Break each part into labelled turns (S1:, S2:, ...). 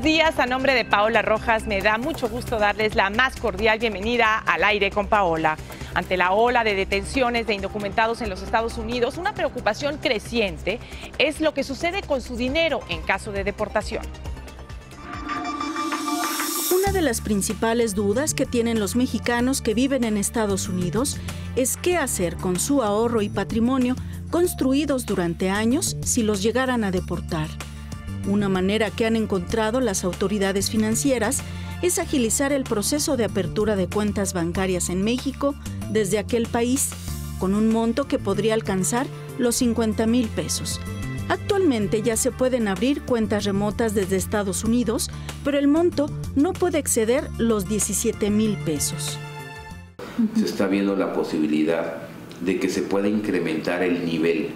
S1: días, a nombre de Paola Rojas me da mucho gusto darles la más cordial bienvenida al Aire con Paola. Ante la ola de detenciones de indocumentados en los Estados Unidos, una preocupación creciente es lo que sucede con su dinero en caso de deportación.
S2: Una de las principales dudas que tienen los mexicanos que viven en Estados Unidos es qué hacer con su ahorro y patrimonio construidos durante años si los llegaran a deportar. Una manera que han encontrado las autoridades financieras es agilizar el proceso de apertura de cuentas bancarias en México desde aquel país, con un monto que podría alcanzar los 50,000 pesos. Actualmente ya se pueden abrir cuentas remotas desde Estados Unidos, pero el monto no puede exceder los 17,000 pesos.
S3: Se está viendo la posibilidad de que se pueda incrementar el nivel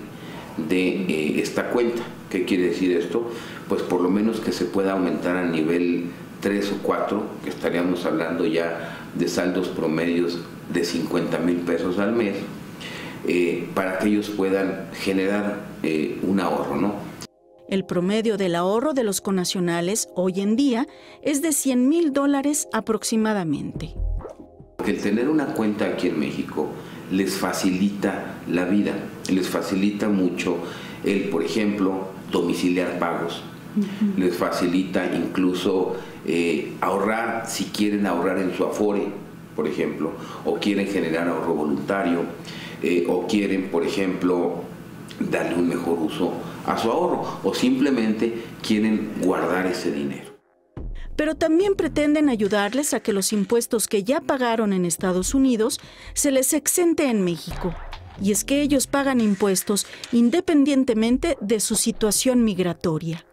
S3: de esta cuenta. ¿Qué quiere decir esto? Pues por lo menos que se pueda aumentar a nivel 3 o 4, que estaríamos hablando ya de saldos promedios de 50,000 pesos al mes, para que ellos puedan generar un ahorro, ¿no?
S2: El promedio del ahorro de los connacionales hoy en día es de $100,000 aproximadamente.
S3: El tener una cuenta aquí en México les facilita la vida, les facilita mucho el, por ejemplo, domiciliar pagos, les facilita incluso ahorrar, si quieren ahorrar en su Afore, por ejemplo, o quieren generar ahorro voluntario, o quieren, por ejemplo, darle un mejor uso a su ahorro, o simplemente quieren guardar ese dinero.
S2: Pero también pretenden ayudarles a que los impuestos que ya pagaron en Estados Unidos se les exente en México. Y es que ellos pagan impuestos independientemente de su situación migratoria.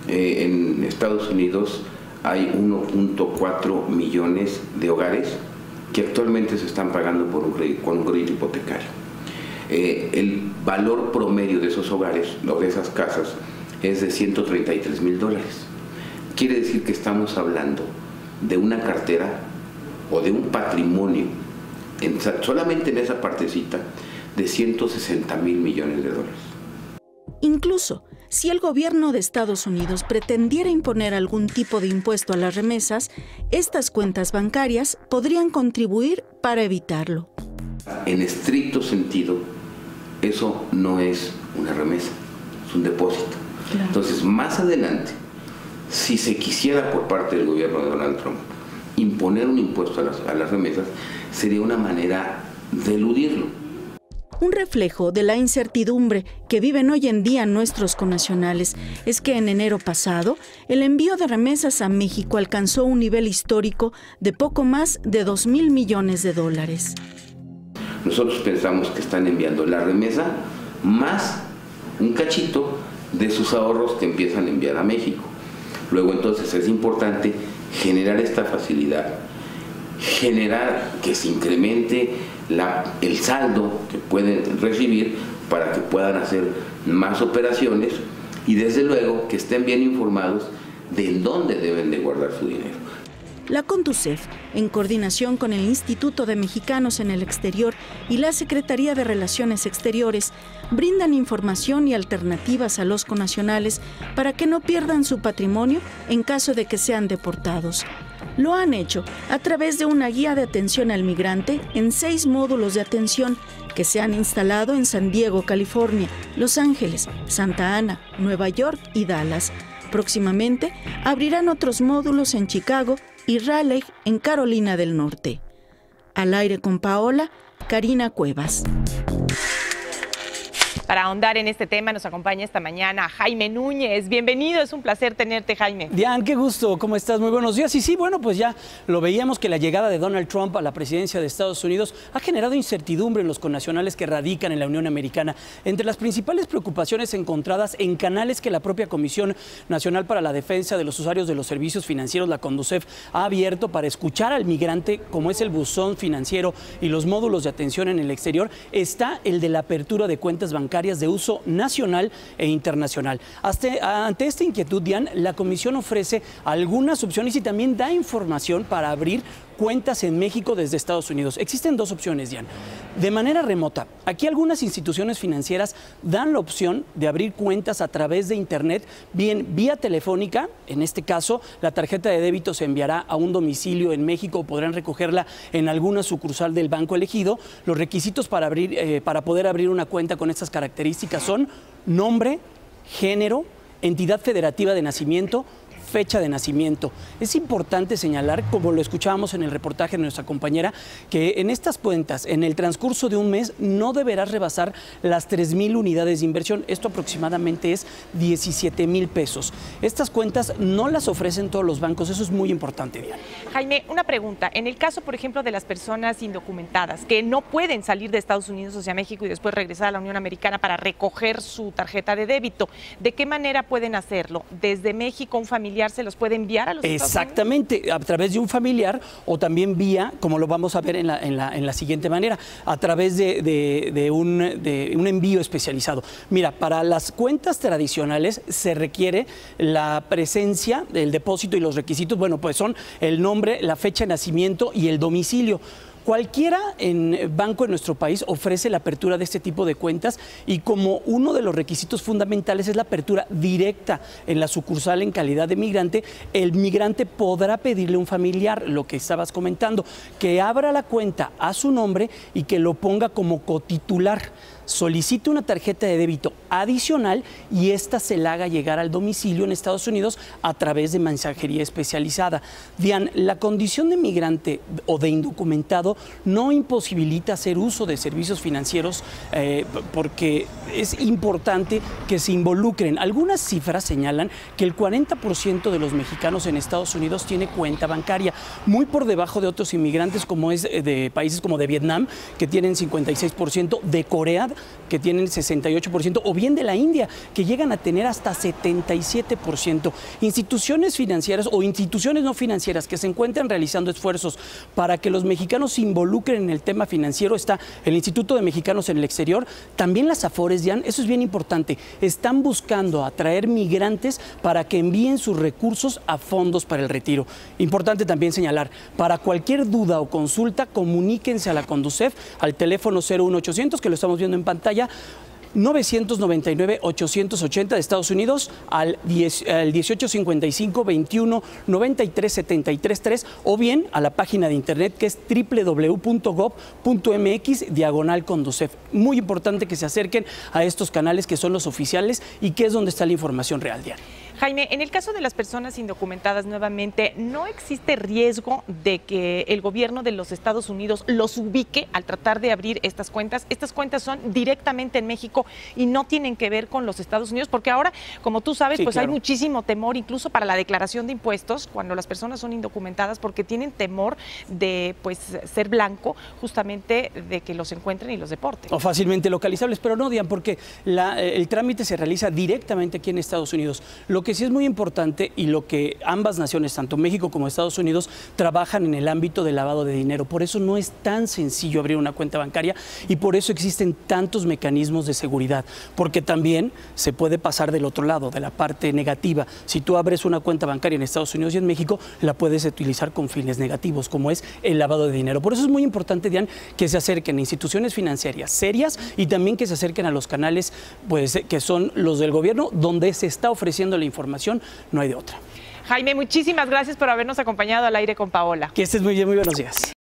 S3: En Estados Unidos hay 1.4 millones de hogares que actualmente se están pagando con un crédito hipotecario. El valor promedio de esos hogares, o de esas casas, es de $133,000. Quiere decir que estamos hablando de una cartera o de un patrimonio, solamente en esa partecita, de $160,000 millones.
S2: Incluso, si el gobierno de Estados Unidos pretendiera imponer algún tipo de impuesto a las remesas, estas cuentas bancarias podrían contribuir para evitarlo.
S3: En estricto sentido, eso no es una remesa, es un depósito. Claro. Entonces, más adelante, si se quisiera por parte del gobierno de Donald Trump imponer un impuesto a las remesas, sería una manera de eludirlo.
S2: Un reflejo de la incertidumbre que viven hoy en día nuestros connacionales es que en enero pasado el envío de remesas a México alcanzó un nivel histórico de poco más de 2,000 millones de dólares.
S3: Nosotros pensamos que están enviando la remesa más un cachito de sus ahorros que empiezan a enviar a México. Luego entonces es importante generar esta facilidad, generar que se incremente el saldo que pueden recibir para que puedan hacer más operaciones y desde luego que estén bien informados de en dónde deben de guardar su dinero.
S2: La Conducef, en coordinación con el Instituto de Mexicanos en el Exterior y la Secretaría de Relaciones Exteriores, brindan información y alternativas a los connacionales para que no pierdan su patrimonio en caso de que sean deportados. Lo han hecho a través de una guía de atención al migrante en 6 módulos de atención que se han instalado en San Diego, California, Los Ángeles, Santa Ana, Nueva York y Dallas. Próximamente abrirán otros módulos en Chicago y Raleigh, en Carolina del Norte. Al aire con Paola, Karina Cuevas.
S1: Para ahondar en este tema nos acompaña esta mañana Jaime Núñez. Bienvenido, es un placer tenerte, Jaime.
S4: Diane, qué gusto, ¿cómo estás? Muy buenos días. Y sí, bueno, pues ya lo veíamos que la llegada de Donald Trump a la presidencia de Estados Unidos ha generado incertidumbre en los connacionales que radican en la Unión Americana. Entre las principales preocupaciones encontradas en canales que la propia Comisión Nacional para la Defensa de los Usuarios de los Servicios Financieros, la CONDUCEF, ha abierto para escuchar al migrante, como es el buzón financiero y los módulos de atención en el exterior, está el de la apertura de cuentas bancarias de uso nacional e internacional. Ante esta inquietud, Diane, la Comisión ofrece algunas opciones y también da información para abrir cuentas en México desde Estados Unidos. Existen dos opciones, Diana. De manera remota, aquí algunas instituciones financieras dan la opción de abrir cuentas a través de Internet, bien vía telefónica. En este caso, la tarjeta de débito se enviará a un domicilio en México o podrán recogerla en alguna sucursal del banco elegido. Los requisitos para poder abrir una cuenta con estas características son nombre, género, entidad federativa de nacimiento, fecha de nacimiento. Es importante señalar, como lo escuchábamos en el reportaje de nuestra compañera, que en estas cuentas, en el transcurso de un mes, no deberás rebasar las 3,000 unidades de inversión. Esto aproximadamente es 17,000 pesos. Estas cuentas no las ofrecen todos los bancos, eso es muy importante, Diana.
S1: Jaime, una pregunta. En el caso, por ejemplo, de las personas indocumentadas que no pueden salir de Estados Unidos hacia México y después regresar a la Unión Americana para recoger su tarjeta de débito, ¿de qué manera pueden hacerlo? ¿Desde México un familiar se los puede enviar a los Estados Unidos?
S4: Exactamente, a través de un familiar o también vía, como lo vamos a ver en la siguiente manera, a través de un envío especializado. Mira, para las cuentas tradicionales se requiere la presencia del depósito y los requisitos, bueno, pues son el nombre, la fecha de nacimiento y el domicilio. Cualquiera banco en nuestro país ofrece la apertura de este tipo de cuentas y como uno de los requisitos fundamentales es la apertura directa en la sucursal en calidad de migrante, el migrante podrá pedirle a un familiar, lo que estabas comentando, que abra la cuenta a su nombre y que lo ponga como cotitular. Solicite una tarjeta de débito adicional y esta se la haga llegar al domicilio en Estados Unidos a través de mensajería especializada. Dian, la condición de migrante o de indocumentado no imposibilita hacer uso de servicios financieros porque es importante que se involucren. Algunas cifras señalan que el 40% de los mexicanos en Estados Unidos tiene cuenta bancaria, muy por debajo de otros inmigrantes como es de países como de Vietnam, que tienen 56%, de Corea, que tienen 68%, o bien de la India, que llegan a tener hasta 77%. Instituciones financieras o instituciones no financieras que se encuentran realizando esfuerzos para que los mexicanos se involucren en el tema financiero, está el Instituto de Mexicanos en el Exterior, también las Afores, Jan, eso es bien importante, están buscando atraer migrantes para que envíen sus recursos a fondos para el retiro. Importante también señalar, para cualquier duda o consulta, comuníquense a la Conducef al teléfono 01800, que lo estamos viendo en pantalla, 999-880 de Estados Unidos al 1855-21-93-73-3 o bien a la página de internet que es www.gov.mx/Conducef. Muy importante que se acerquen a estos canales que son los oficiales y que es donde está la información real, Diana.
S1: Jaime, en el caso de las personas indocumentadas, nuevamente, ¿no existe riesgo de que el gobierno de los Estados Unidos los ubique al tratar de abrir estas cuentas? Estas cuentas son directamente en México y no tienen que ver con los Estados Unidos, porque ahora, como tú sabes, sí, pues claro, hay muchísimo temor, incluso para la declaración de impuestos, cuando las personas son indocumentadas, porque tienen temor de pues ser blanco, justamente de que los encuentren y los deporten.
S4: O fácilmente localizables, pero no, Dian, porque el trámite se realiza directamente aquí en Estados Unidos. Lo que sí es muy importante y lo que ambas naciones, tanto México como Estados Unidos, trabajan en el ámbito del lavado de dinero. Por eso no es tan sencillo abrir una cuenta bancaria y por eso existen tantos mecanismos de seguridad, porque también se puede pasar del otro lado, de la parte negativa. Si tú abres una cuenta bancaria en Estados Unidos y en México, la puedes utilizar con fines negativos, como es el lavado de dinero. Por eso es muy importante, Dian, que se acerquen a instituciones financieras serias y también que se acerquen a los canales pues, que son los del gobierno, donde se está ofreciendo la información, no hay de otra.
S1: Jaime, muchísimas gracias por habernos acompañado al aire con Paola.
S4: Que estés muy bien, muy buenos días.